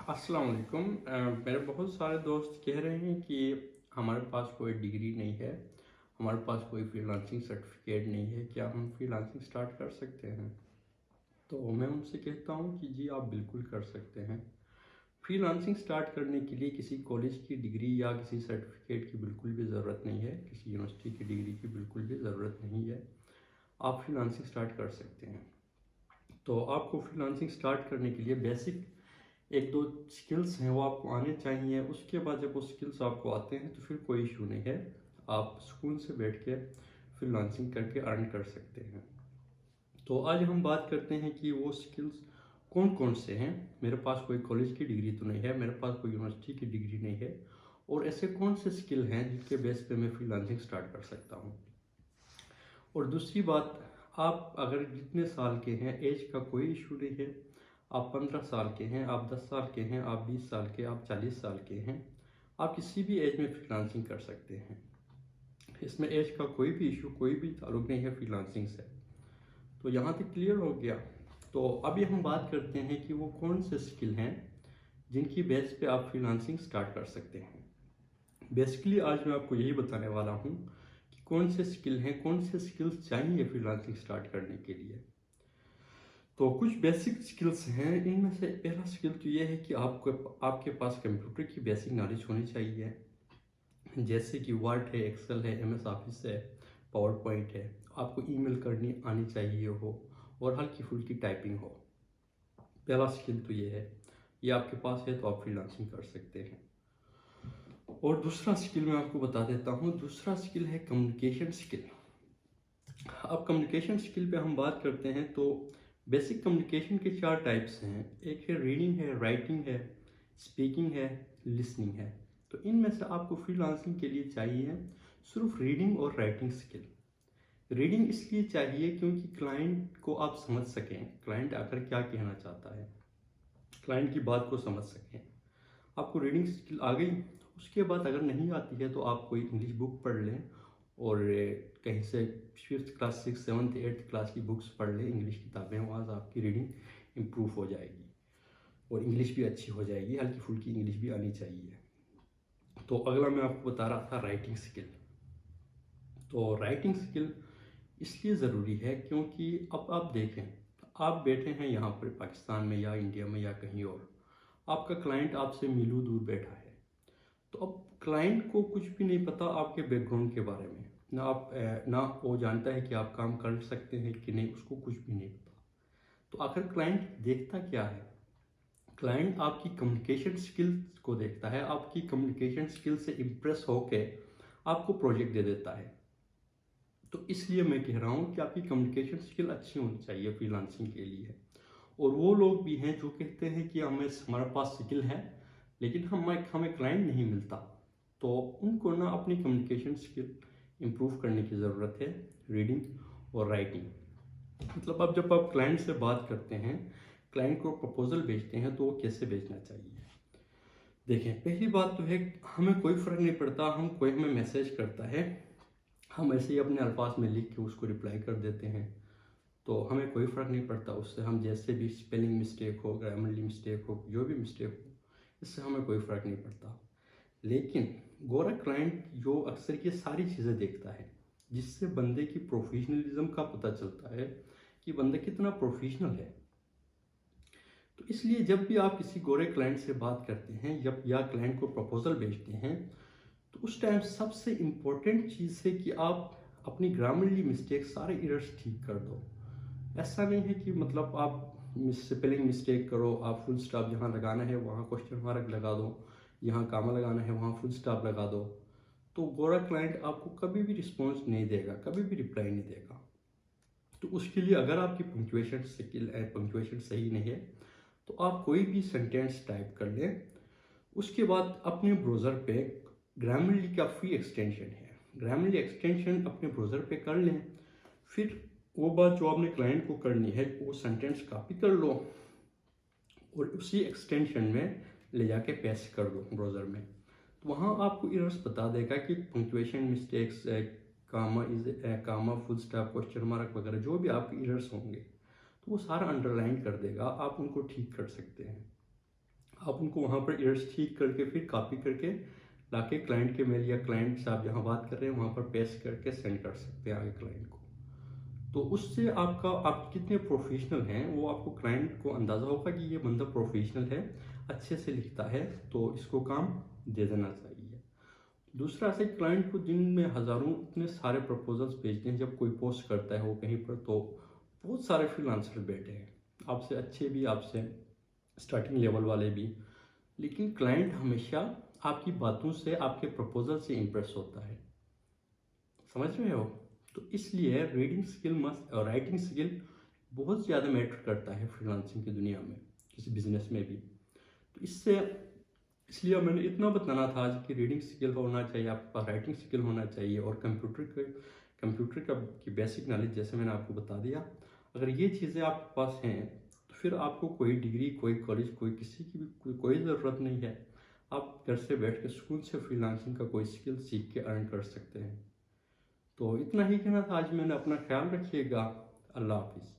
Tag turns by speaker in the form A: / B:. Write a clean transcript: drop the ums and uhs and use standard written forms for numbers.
A: अस्सलाम वालेकुम। मेरे बहुत सारे दोस्त कह रहे हैं कि हमारे पास कोई डिग्री नहीं है, हमारे पास कोई फ्रीलांसिंग सर्टिफिकेट नहीं है, क्या हम फ्रीलांसिंग स्टार्ट कर सकते हैं? तो मैं उनसे कहता हूँ कि जी आप बिल्कुल कर सकते हैं। फ्रीलांसिंग स्टार्ट करने के लिए किसी कॉलेज की डिग्री या किसी सर्टिफिकेट की बिल्कुल भी ज़रूरत नहीं है, किसी यूनिवर्सिटी की डिग्री की बिल्कुल भी ज़रूरत नहीं है। आप फ्रीलांसिंग स्टार्ट कर सकते हैं। तो आपको फ्रीलांसिंग स्टार्ट करने के लिए बेसिक एक दो स्किल्स हैं वो आपको आने चाहिए। उसके बाद जब वो स्किल्स आपको आते हैं तो फिर कोई इशू नहीं है, आप सुकून से बैठ के फ्रीलांसिंग करके अर्न कर सकते हैं। तो आज हम बात करते हैं कि वो स्किल्स कौन कौन से हैं। मेरे पास कोई कॉलेज की डिग्री तो नहीं है, मेरे पास कोई यूनिवर्सिटी की डिग्री नहीं है, और ऐसे कौन से स्किल हैं जिनके बेस पे मैं फ्रीलांसिंग स्टार्ट कर सकता हूँ। और दूसरी बात, आप अगर जितने साल के हैं एज का कोई इशू नहीं है। आप 15 साल के हैं, आप 10 साल के हैं, आप 20 साल के, आप 40 साल के हैं, आप किसी भी एज में फ्रीलांसिंग कर सकते हैं। इसमें एज का कोई भी इशू, कोई भी ताल्लुक नहीं है फ्रीलांसिंग से। तो यहाँ तक क्लियर हो गया। तो अभी हम बात करते हैं कि वो कौन से स्किल हैं जिनकी बेस पे आप फ्रीलांसिंग स्टार्ट कर सकते हैं। बेसिकली आज मैं आपको यही बताने वाला हूँ कि कौन से स्किल हैं, कौन से स्किल्स चाहिए फ्रीलांसिंग स्टार्ट करने के लिए। तो कुछ बेसिक स्किल्स हैं, इनमें से पहला स्किल तो ये है कि आपको आपके पास कंप्यूटर की बेसिक नॉलेज होनी चाहिए। जैसे कि वर्ड है, एक्सेल है, एमएस ऑफिस है, पावर पॉइंट है। आपको ईमेल करनी आनी चाहिए हो और हल्की फुल्की टाइपिंग हो। पहला स्किल तो ये है, ये आपके पास है तो आप फ्रीलांसिंग कर सकते हैं। और दूसरा स्किल मैं आपको बता देता हूँ, दूसरा स्किल है कम्युनिकेशन स्किल। अब कम्युनिकेशन स्किल पे हम बात करते हैं तो बेसिक कम्युनिकेशन के चार टाइप्स हैं। एक है रीडिंग है, राइटिंग है, स्पीकिंग है, लिसनिंग है। तो इनमें से आपको फ्रीलांसिंग के लिए चाहिए सिर्फ रीडिंग और राइटिंग स्किल। रीडिंग इसलिए चाहिए क्योंकि क्लाइंट को आप समझ सकें, क्लाइंट आकर क्या कहना चाहता है, क्लाइंट की बात को समझ सकें। आपको रीडिंग स्किल आ गई। उसके बाद अगर नहीं आती है तो आप कोई इंग्लिश बुक पढ़ लें, और कहीं से 5th class, 6th, 7th, 8th class की बुक्स पढ़ लें, इंग्लिश किताबें, वहाँ से आपकी रीडिंग इम्प्रूव हो जाएगी और इंग्लिश भी अच्छी हो जाएगी, हल्की फुल्की इंग्लिश भी आनी चाहिए। तो अगला मैं आपको बता रहा था राइटिंग स्किल। तो राइटिंग स्किल इसलिए ज़रूरी है क्योंकि अब आप देखें, आप बैठे हैं यहाँ पर पाकिस्तान में या इंडिया में या कहीं और, आपका क्लाइंट आपसे मीलों दूर बैठा है। तो अब क्लाइंट को कुछ भी नहीं पता आपके बैकग्राउंड के बारे में, ना वो जानता है कि आप काम कर सकते हैं कि नहीं, उसको कुछ भी नहीं पता। तो आखिर क्लाइंट देखता क्या है? क्लाइंट आपकी कम्युनिकेशन स्किल्स को देखता है, आपकी कम्युनिकेशन स्किल से इम्प्रेस होके आपको प्रोजेक्ट दे देता है। तो इसलिए मैं कह रहा हूँ कि आपकी कम्युनिकेशन स्किल अच्छी होनी चाहिए फ्रीलांसिंग के लिए। और वो लोग भी हैं जो कहते हैं कि हमारे पास स्किल है लेकिन हमें क्लाइंट नहीं मिलता। तो उनको ना अपनी कम्युनिकेशन स्किल इम्प्रूव करने की ज़रूरत है, रीडिंग और राइटिंग। मतलब अब जब आप क्लाइंट से बात करते हैं, क्लाइंट को प्रपोजल भेजते हैं, तो वो कैसे भेजना चाहिए? देखें, पहली बात तो है, हमें कोई फ़र्क नहीं पड़ता, कोई हमें मैसेज करता है, हम ऐसे ही अपने अल्फाज में लिख के उसको रिप्लाई कर देते हैं। तो हमें कोई फ़र्क नहीं पड़ता उससे, हम जैसे भी स्पेलिंग मिस्टेक हो, ग्रामरली मिस्टेक हो, जो भी मिस्टेक हो, इससे हमें कोई फ़र्क नहीं पड़ता। लेकिन गोरा क्लाइंट जो अक्सर ये सारी चीज़ें देखता है, जिससे बंदे की प्रोफेशनलिज्म का पता चलता है कि बंदा कितना प्रोफेशनल है। तो इसलिए जब भी आप किसी गोरे क्लाइंट से बात करते हैं, जब या क्लाइंट को प्रपोजल भेजते हैं, तो उस टाइम सबसे इम्पोर्टेंट चीज़ है कि आप अपनी ग्रामरली मिस्टेक, सारे एरर्स ठीक कर दो। ऐसा नहीं है कि मतलब आप स्पेलिंग मिस्टेक करो, आप फुल स्टॉप जहाँ लगाना है वहाँ क्वेश्चन मार्क लगा दो, यहाँ कामा लगाना है वहाँ फुल स्टॉप लगा दो। तो गोरा क्लाइंट आपको कभी भी रिस्पॉन्स नहीं देगा, कभी भी रिप्लाई नहीं देगा। तो उसके लिए अगर आपकी पंक्चुएशन सही नहीं है तो आप कोई भी सेंटेंस टाइप कर लें। उसके बाद अपने ब्राउज़र पे ग्रामरली का फ्री एक्सटेंशन है, ग्रामरली एक्सटेंशन अपने ब्राउज़र पे कर लें। फिर वो बात जो आपने क्लाइंट को करनी है, वो सेंटेंस कॉपी कर लो और उसी एक्सटेंशन में ले जाके पेस्ट कर दो ब्राउज़र में। तो वहाँ आपको एरर्स बता देगा कि पंक्चुएशन मिस्टेक्स, कामा, फुल स्टॉप, क्वेश्चन मार्क वगैरह जो भी आपके एरर्स होंगे, तो वो सारा अंडरलाइन कर देगा, आप उनको ठीक कर सकते हैं। आप उनको वहाँ पर एरर्स ठीक करके फिर कॉपी करके लाके क्लाइंट के मेल या क्लाइंट से आप जहाँ बात कर रहे हैं वहाँ पर पेस्ट करके सेंड कर सकते हैं आगे क्लाइंट को। तो उससे आप कितने प्रोफेशनल हैं वो आपको क्लाइंट को अंदाज़ा होगा कि ये बंदा प्रोफेशनल है, अच्छे से लिखता है, तो इसको काम दे देना चाहिए। दूसरा, ऐसे क्लाइंट को जिनमें हज़ारों इतने सारे प्रपोजल्स भेजते हैं, जब कोई पोस्ट करता है वो कहीं पर, तो बहुत सारे फ्रीलांसर बैठे हैं, आपसे अच्छे भी, आपसे स्टार्टिंग लेवल वाले भी, लेकिन क्लाइंट हमेशा आपकी बातों से, आपके प्रपोजल से इम्प्रेस होता है। समझ रहे हो? तो इसलिए रीडिंग स्किल मस्ट और राइटिंग स्किल बहुत ज़्यादा मैटर करता है फ्रीलांसिंग की दुनिया में, किसी बिजनेस में भी। तो इसलिए मैंने इतना बताना था आज कि रीडिंग स्किल होना चाहिए, आपके पास राइटिंग स्किल होना चाहिए, और कंप्यूटर का की बेसिक नॉलेज जैसे मैंने आपको बता दिया। अगर ये चीज़ें आपके पास हैं तो फिर आपको कोई डिग्री, कोई कॉलेज, कोई किसी की भी कोई ज़रूरत नहीं है। आप घर से बैठ के सुकून से फ्रीलांसिंग का कोई स्किल सीख के अर्न कर सकते हैं। तो इतना ही कहना था आज। मैंने अपना ख्याल रखिएगा। अल्लाह हाफिज़।